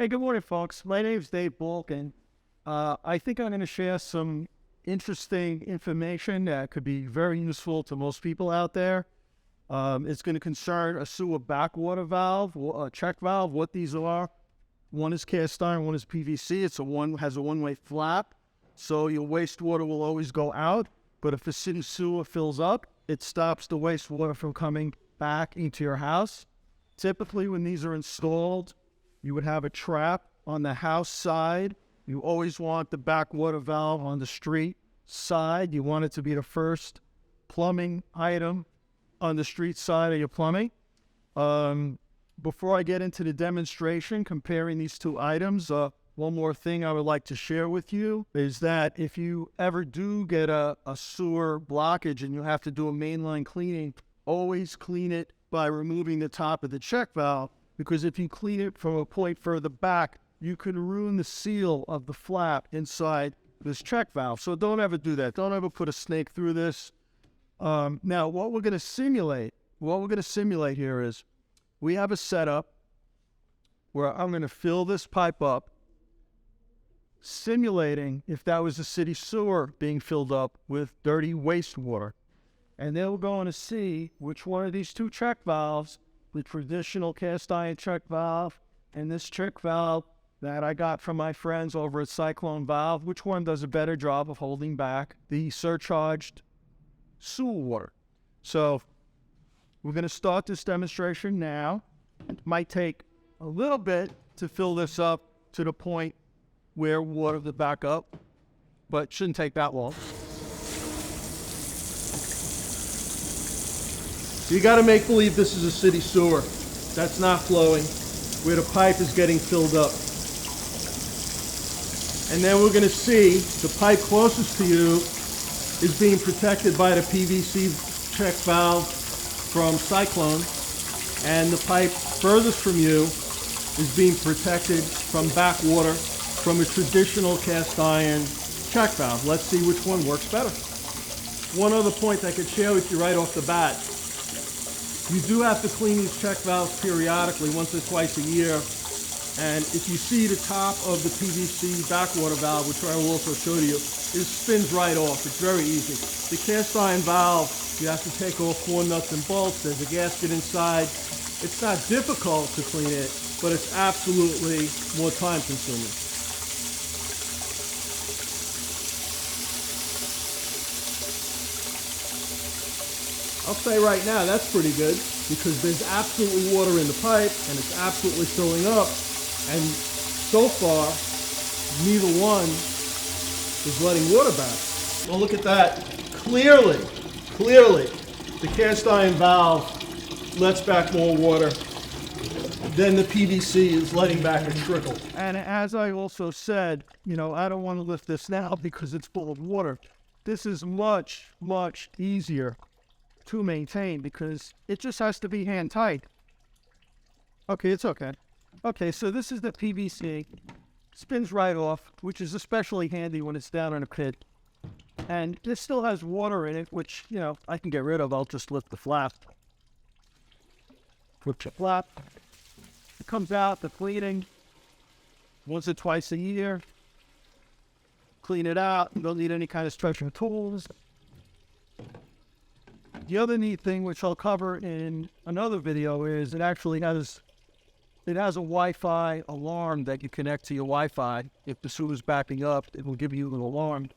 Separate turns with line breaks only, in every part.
Hey, good morning, folks. My name's Dave Balkan. I think I'm going to share some interesting information that could be very useful to most people out there. It's going to concern a sewer backwater valve, or a check valve, what these are. One is cast iron, one is PVC. Has a one-way flap, so your wastewater will always go out. But if a city sewer fills up, it stops the wastewater from coming back into your house. Typically, when these are installed, you would have a trap on the house side. You always want the backwater valve on the street side. You want it to be the first plumbing item on the street side of your plumbing. Before I get into the demonstration comparing these two items, one more thing I would like to share with you is that if you ever do get a sewer blockage and you have to do a mainline cleaning, always clean it by removing the top of the check valve, because if you clean it from a point further back, you can ruin the seal of the flap inside this check valve. So don't ever do that. Don't ever put a snake through this. Now, what we're going to simulate here is we have a setup where I'm going to fill this pipe up, simulating if that was a city sewer being filled up with dirty wastewater. And then we're going to see which one of these two check valves, the traditional cast iron check valve and this check valve that I got from my friends over at Cyclone Valve, which one does a better job of holding back the surcharged sewer water. So we're going to start this demonstration now. It might take a little bit to fill this up to the point where water will back up, but shouldn't take that long. You got to make believe this is a city sewer that's not flowing, where the pipe is getting filled up. And then we're going to see the pipe closest to you is being protected by the PVC check valve from Cyclone, and the pipe furthest from you is being protected from backwater from a traditional cast iron check valve. Let's see which one works better. One other point I could share with you right off the bat. You do have to clean these check valves periodically, once or twice a year. And if you see the top of the PVC backwater valve, which I will also show you, it spins right off. It's very easy. The cast iron valve, you have to take off 4 nuts and bolts. There's a gasket inside. It's not difficult to clean it, but it's absolutely more time consuming. I'll say right now, that's pretty good, because there's absolutely water in the pipe, and it's absolutely filling up, and so far, neither one is letting water back. Well, look at that. Clearly, the cast iron valve lets back more water than the PVC is letting back a trickle. And as I also said, I don't want to lift this now because it's full of water. This is much, much easier to maintain because it just has to be hand tight. Okay, it's okay. Okay, so this is the PVC. Spins right off, which is especially handy when it's down in a pit. And this still has water in it, which, I can get rid of. I'll just lift the flap. Flip the flap. It comes out, the cleaning, once or twice a year. Clean it out. You don't need any kind of special tools. The other neat thing, which I'll cover in another video, is it actually has a Wi-Fi alarm that you connect to your Wi-Fi. If the sewer is backing up, it will give you an alarm.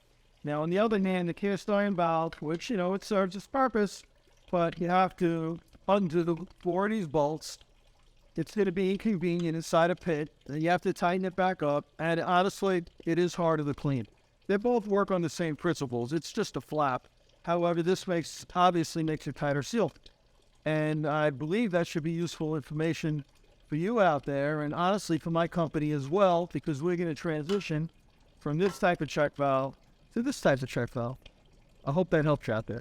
Now, on the other hand, the cast iron valve, which, it serves its purpose, but you have to undo the 4 of these bolts. It's going to be inconvenient inside a pit, and you have to tighten it back up, and honestly, it is harder to clean. They both work on the same principles. It's just a flap. However, this obviously makes it tighter seal. And I believe that should be useful information for you out there, and honestly for my company as well, because we're going to transition from this type of check valve to this type of check valve. I hope that helped you out there.